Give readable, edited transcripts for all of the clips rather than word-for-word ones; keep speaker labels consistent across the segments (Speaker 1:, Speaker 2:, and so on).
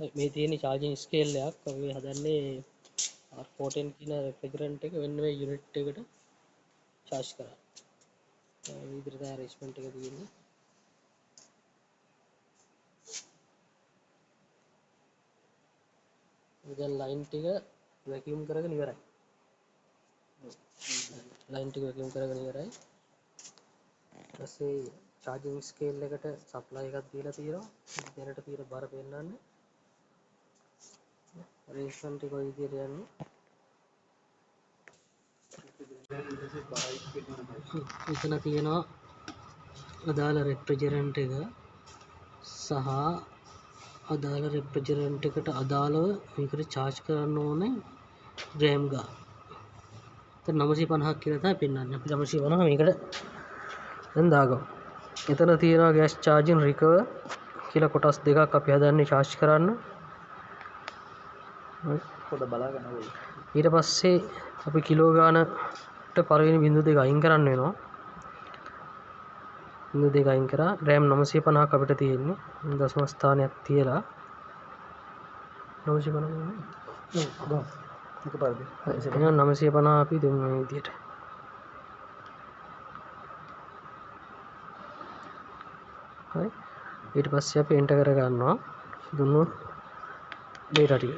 Speaker 1: මේ තියෙන charging scale එකක් අපි හදන්නේ R14 කියන refrigerant එක වෙන මේ unit එකට charge කරා. මේ විදිහට තමයි arrangement එක තියෙන්නේ. දැන් line ටික vacuum කරගෙන ඉවරයි. line ටික vacuum කරගෙන ඉවරයි. ඊට පස්සේ charging scale එකට supply එකක් දීලා තියෙනවා. දැනට තියෙන බර පෙන්නන්නේ. arrangement එක ඔය විදිහට යන්නේ. එතන තියෙනවා අදාළ refrigerant එක සහ අදාළ refrigerant එකට අදාළව මේකට charge කරන්න ඕනේ gram ගාන. එතන 950ක් කියලා තමයි පෙන්නන්නේ. අපි 950 මේකට දැන් දාගමු. එතන තියෙනවා gas charging recover කියලා කොටස් දෙකක් අපි හදන්නේ charge කරන්න.
Speaker 2: පොඩ බලා ගන්න ඕනේ.
Speaker 1: ඊට පස්සේ අපි කිලෝ ගානට පළවෙනි බිංදුව දෙක අයින් කරන්න වෙනවා. බිංදුව දෙක අයින් කරා ග්‍රෑම් 950ක් අපිට තියෙන්නේ. දශම ස්ථානයක් තියලා 950 නේ.
Speaker 2: එකපාරට.
Speaker 1: හරි එහෙනම් 950 අපි දෙමු මේ විදියට. හරි. ඊට පස්සේ අපි එන්ටර් කර ගන්නවා දුන්නොත් data ටික.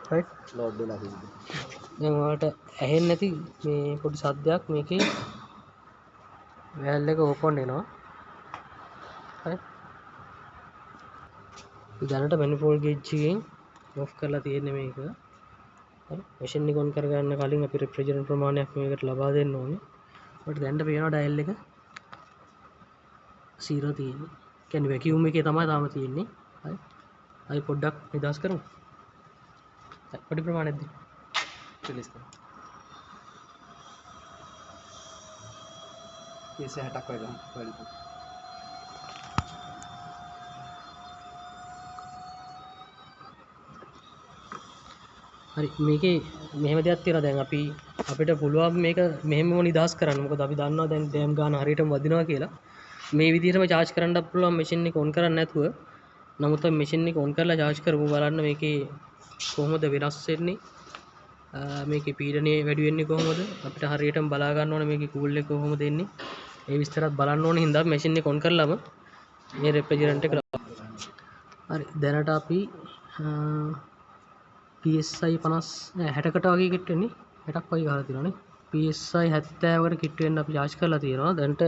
Speaker 1: හරි.
Speaker 2: ලෝඩ් වෙලා තියෙනවා.
Speaker 1: දැන් ඔයාලට ඇහෙන්නේ නැති මේ පොඩි සද්දයක් මේකේ වැල් එක ඕපන් වෙනවා. හරි. දැනට manifold gauge එකෙන් ඔෆ් කරලා තියෙන්නේ මේක. හරි. machine එක on කරගන්න කලින් අපි refrigerant ප්‍රමාණයක් මේකට ලබා දෙන්න ඕනේ. අපිට දැනට පේනවා dial එක 0 තියෙන්නේ. කියන්නේ vacuum එකේ තමයි තාම තියෙන්නේ. හරි. අපි පොඩ්ඩක් නිදාස් කරමු. පොඩි ප්‍රමාණයක් දෙන්න.
Speaker 2: රිලීස් කරනවා. කේස් 60ක් වගේ ගන්න වැඩි.
Speaker 1: හරි මේකේ මෙහෙම දෙයක් තියෙනවා දැන් අපිට පුළුවන් මේක මෙහෙමම නිදාස් කරන්න. මොකද අපි දන්නවා දැන් ඩෑම් ගාන හරියටම වදිනවා කියලා. මේ විදිහටම charge කරන්නත් පුළුවන් machine එක on කරන්නේ නැතුව. නමුත් අපි machine එක on කරලා charge කරමු බලන්න මේකේ කොහොමද වෙනස් වෙන්නේ. මේකේ පීඩනය වැඩි වෙන්නේ කොහොමද? අපිට හරියටම බලා ගන්න ඕනේ මේකේ cool එක කොහොමද එන්නේ. ඒ විස්තරات බලන්න ඕනේ හින්දා machine එක on කරලම මේ refrigerant එක හරි දැනට අපි PSI 50 60කට වගේ කිට් වෙන්නේ 60ක් වගේ ගහලා තියෙනවානේ PSI 70කට කිට් වෙන්න අපි charge කරලා තියෙනවා දැනට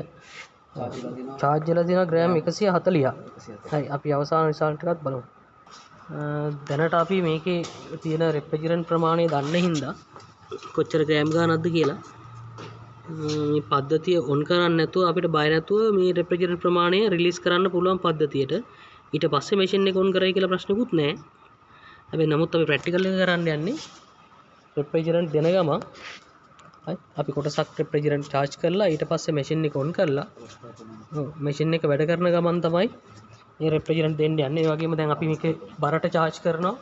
Speaker 1: charge වෙලා තියෙනවා ග්‍රෑම් 140ක් හරි අපි අවසාන result එකත් බලමු දැනට අපි මේකේ තියෙන refrigerant ප්‍රමාණය දන්න හින්දා කොච්චර ග්‍රෑම් ගානක්ද කියලා මේ පද්ධතිය on කරන්නේ නැතුව අපිට බය නැතුව මේ refrigerant ප්‍රමාණය release කරන්න පුළුවන් පද්ධතියට ඊට පස්සේ machine එක on කරයි කියලා ප්‍රශ්නකුත් නැහැ හැබැයි නමුත් අපි ප්‍රැක්ටිකල් එක කරන්න යන්නේ refrigerant දෙන ගමන් හරි අපි කොටසක් refrigerant charge කරලා ඊට පස්සේ machine එක on කරලා ඔව් machine එක වැඩ කරන ගමන් තමයි මේ refrigerant දෙන්න යන්නේ ඒ වගේම දැන් අපි මේක බරට charge කරනවා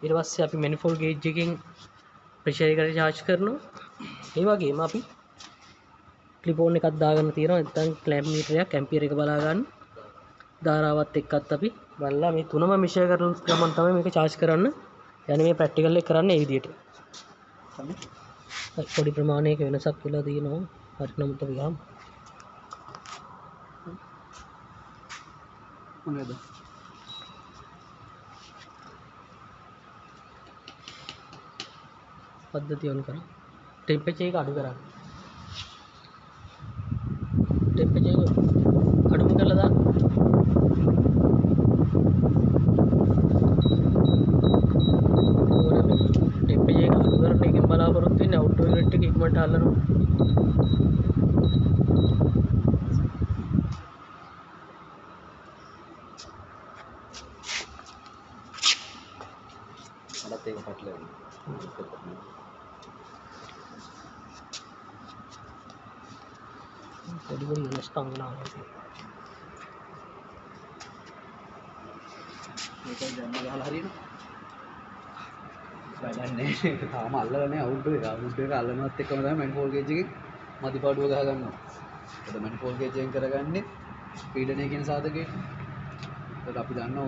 Speaker 1: ඊට පස්සේ අපි manifold gauge එකකින් pressure එකට charge කරනවා ඒ වගේම අපි clip on එකක් දාගන්න තියෙනවා නැත්නම් clamp meter එකක් ampere එක බලා ගන්න ධාරාවත් එක්කත් අපි බලලා මේ තුනම මිශ්‍ර කරන ගමන් තමයි මේක charge කරන්න යන්නේ මේ ප්‍රැක්ටිකල් එක කරන්නේ මේ විදිහට. පොඩි ප්‍රමාණයක වෙනසක් වෙලා තියෙනවා. හරි නමුත් අපි ගමු.
Speaker 2: මොනවද?
Speaker 1: පද්ධතිය on කරා. ටෙම්පරේචර් එක අඩු කරන්න. ටෙම්පරේචර් එක අඩුම කරලා දාන්න. බලාපොරොත්තු වෙන්නේ අවුට්ඩෝර් යුනිට් එක ඉක්මනට අල්ලනවා.
Speaker 2: මඩත් ඒක පැටලෙනවා.
Speaker 1: පොඩි වෙනස් තංගනවා.
Speaker 2: මේක දැම්ම ගහලා හරියනවා. බලන්නේ තාම අල්ලලා නැහැ අවුට් එක. අවුට් එක අල්ලනවත් එක්කම තමයි manifold gauge එකේ මදිපාඩුව ගහ ගන්නවා. ඒක manifold gauge එකෙන් කරගන්නේ පීඩනය කියන සාධකේ. ඒක අපි දන්නවා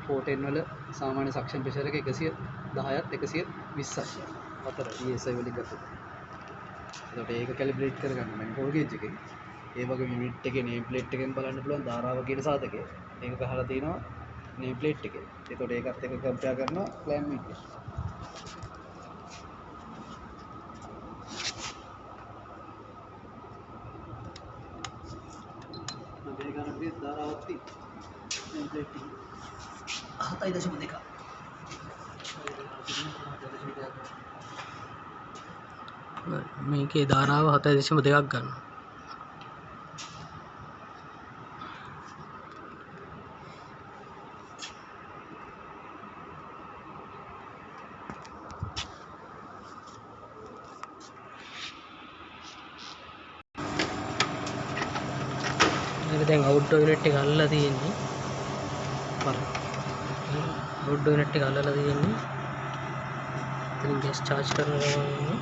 Speaker 2: 410 වල සාමාන්‍ය සක්ෂන් ප්‍රෙෂර් එක 110ත් 120යි අතර ESI වලින් ගත්තොත්. එතකොට ඒක කැලිබ්‍රේට් කරගන්න මැනිෆෝල්ඩ් ගේජ් එකෙන්. ඒ වගේ යුනිට් එකේ නේම් ප්ලේට් එකෙන් බලන්න පුළුවන් ධාරාව කියන සාධකය. ඒක ගහලා තිනවා නේම් ප්ලේට් එකේ. එතකොට ඒකත් එක්ක කම්පෙයාර් කරනවා ප්ලෑන් මීටර්. මේ ගණන්ගේ ධාරාවක් තියෙනවා නේම් ප්ලේට් එකේ 7.2.
Speaker 1: මේකේ ධාරාව 7.2ක් ගන්න. මේක දැන් අවුට්ඩෝර් යුනිට් එක අල්ලලා තියෙන්නේ. බලන්න. අවුට්ඩෝර් යුනිට් එක අල්ලලා තියෙන්නේ. ඉතින් ගෑස් charge කරනවා.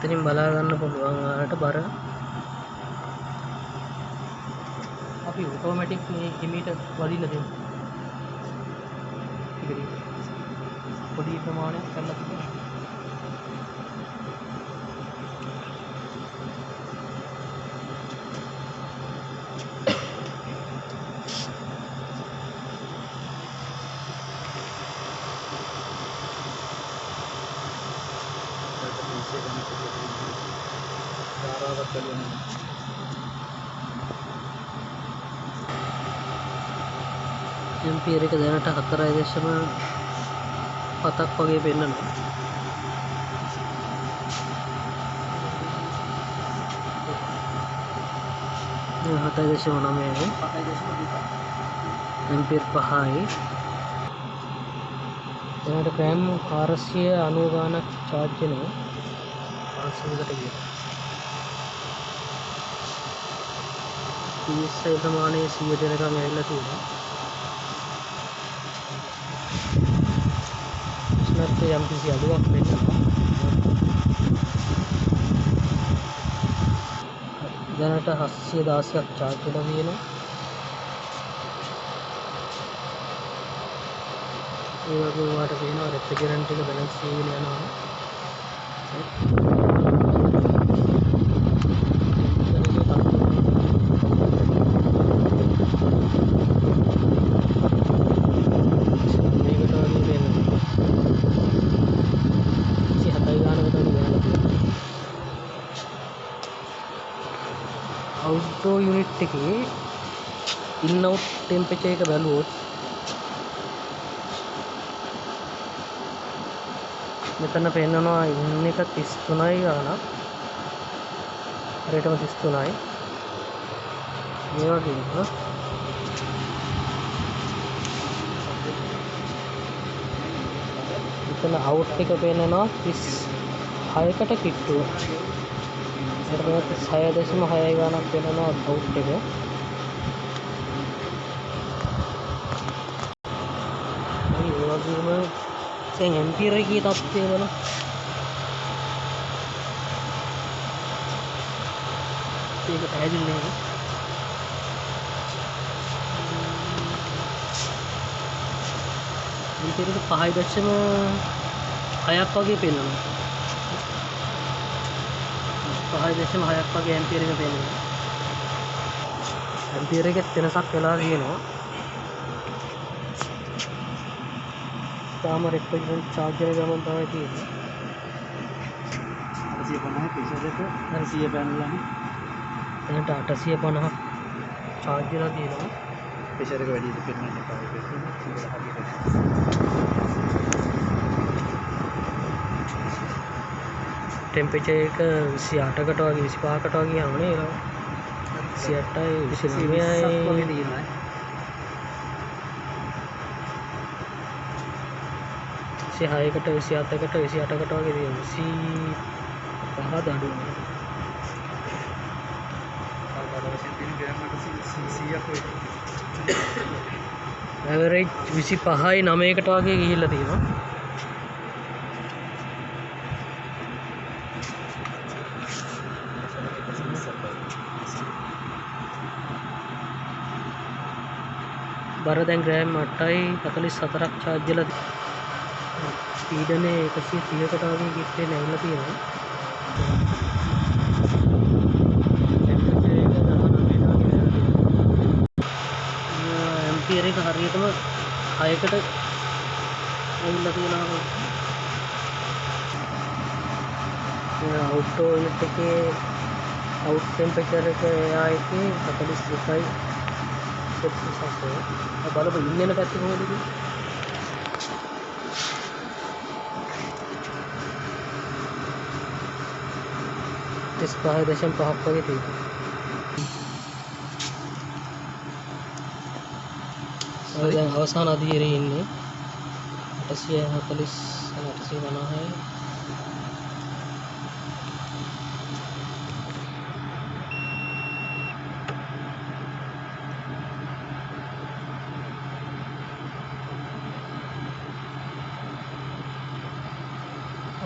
Speaker 1: ඉතින් බලා ගන්න පුළුවන් ඔයාලට බර. අපි ඔටෝමැටික් මේ හිමීට වදින්න දෙමු. ඉතින් පොඩි ප්‍රමාණයක් කරලා තියෙනවා.
Speaker 2: ධාරාවක් බලන්න.
Speaker 1: ඇම්පියර් එක දැනට 4.7ක් වගේ පෙන්නනවා. දැන් 7.9 ඇම්පියර් 5යි. දැනට ග්‍රෑම් 490 ගානක් charge වෙනවා. 500කට ගියා. PSI ප්‍රමාණය 100 දෙනකම් ඇවිල්ලා තියෙනවා. ස්නැප් යම් කිසි අඩුවක් වෙනවා. දැනට 716ක් charge වෙලා තියෙනවා. ඒ වගේ වාට පේනවා රෙෆ්‍රිජරන්ට් එක බැලන්ස් වෙගෙන යනවා. අවුට්ඩෝර් යුනිට් එකේ ඉන් අවුට් ටෙම්පරේචර් එක බැලුවොත් මෙතන පෙන්නනවා ඉන් එක 33යි ගානක්. හරියටම 33යි. මේ වගේ මෙතන අවුට් එක පෙන්නනවා 36කට කිට්ටුව. ඊට පස්සේ 6.6 ගානක් වෙනවා අවුට් එක. මේ වගේම දැන් ඇම්පියර් එකේ තත්ත්වය බලන්න. ඒක පැහැදිලි නේද? ඇම්පියර් එක 5.6ක් වගේ පෙන්නනවා. 5.6ක් වගේ ඇම්පියර් එක පෙන්නනවා. ඇම්පියර් එකෙත් වෙනසක් වෙලා තියෙනවා. තාම රෙෆ්‍රිජරන්ට් charger ගමන් තමයි තියෙන්නේ.
Speaker 2: 850 ප්‍රෙෂර් එක 100 පැනලානේ.
Speaker 1: දැනට 850ක් charge වෙලා තියෙනවා.
Speaker 2: ප්‍රෙෂර් එක වැඩි ඉඳ පෙන්නන්න එපා. ඒක හරියට.
Speaker 1: ටෙම්පරේචර් එක 28කට වගේ 25කට වගේ යනවනේ. 28යි 29යි
Speaker 2: වගේ තියෙනවා.
Speaker 1: 26කට 27කට 28කට වගේ තියෙනවා. 25 අඩු වෙනවා. ඇවරේජ් 25යි 9කට වගේ ගිහිල්ලා තියෙනවා. බර දැන් ග්‍රෑම් 8.44ක් charge වෙලා තියෙනවා. පීඩනය 130කට වගේ කිට්ටේ නැවිලා තියෙනවා. ඇම්පියර් එක හරියටම 6කට ඇවිල්ලා තියෙනවා. අවුට්ඩෝර් යුනිට් එකේ අවුට් ටෙම්පරේචර් එක එයා එකේ 42යි සෙල්සියස්. බලපන් ඉන්න පැත්තේ කොහොමද කියන්නේ? 35.5ක් වගේ තියෙනවා. ඔය දැන් අවසාන අදියරේ ඉන්නේ 840 850යි.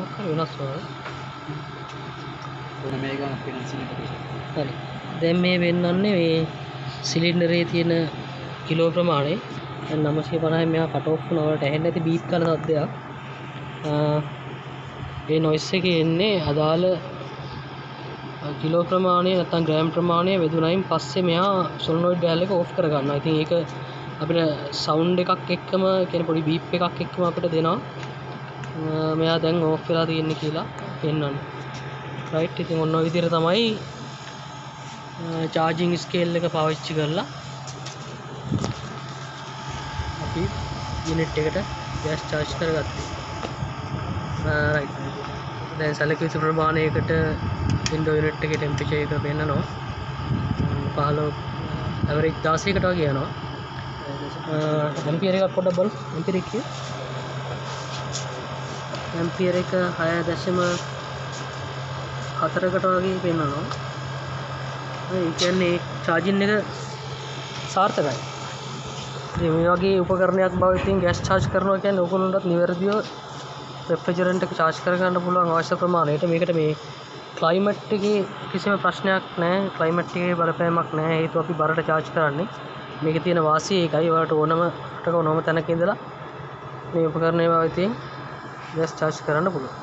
Speaker 1: ඔක්කොම වෙනස් වුණා.
Speaker 2: ඕන මේ ගාන ෆිනන්සින් එකට.
Speaker 1: හරි. දැන් මේ වෙන්නන්නේ මේ සිලින්ඩරේ තියෙන කිලෝ ප්‍රමාණය. දැන් 950 මෙහා කට් ඔෆ් වුණා. වලට ඇහෙන්නේ නැති බීප් කරන සද්දයක්. ඒ නොයිස් එකේ එන්නේ අදාළ කිලෝ ප්‍රමාණය නැත්නම් ග්‍රෑම් ප්‍රමාණය වෙදුනයින් පස්සේ මෙහා සොලනොයිඩ් ඩයල් එක ඕෆ් කර ගන්නවා. ඉතින් ඒක අපිට සවුන්ඩ් එකක් එක්කම කියන්නේ පොඩි බීප් එකක් එක්කම අපිට දෙනවා. මෙයා දැන් ඕෆ් වෙලා තියෙන්නේ කියලා පෙන්වන්න. රයිට්. ඉතින් ඔන්න ඔය විදිහට තමයි charging scale එක පාවිච්චි කරලා අපි යුනිට් එකට gas charge කරගත්තේ. රයිට්. දැන් සැලකිය යුතු ප්‍රමාණයකට window unit එකේ temperature එක පෙන්නනවා. 15 average 16කට වගේ යනවා. ampere එකක් පොඩ්ඩක් බලමු. ampere එක කිය. ampere එක 6.4කට වගේ පෙන්නනවා. ඒ කියන්නේ charging එක සාර්ථකයි. ඉතින් මේ වගේ උපකරණයක් බව ඉතින් gas charge කරනවා කියන්නේ ඔයගොල්ලන්ටත් නිවැරදිව රෙෆ්‍රිජරන්ට් එක charge කරගන්න පුළුවන් අවශ්‍ය ප්‍රමාණයට. මේකට මේ climate එකේ කිසිම ප්‍රශ්නයක් නැහැ. climate එකේ බලපෑමක් නැහැ. හේතුව අපි බරට charge කරන්නේ. මේකේ තියෙන වාසිය ඒකයි. ඔයාලට ඕනම තැනක ඉඳලා මේ උපකරණය භාවිතයෙන් gas charge කරන්න පුළුවන්.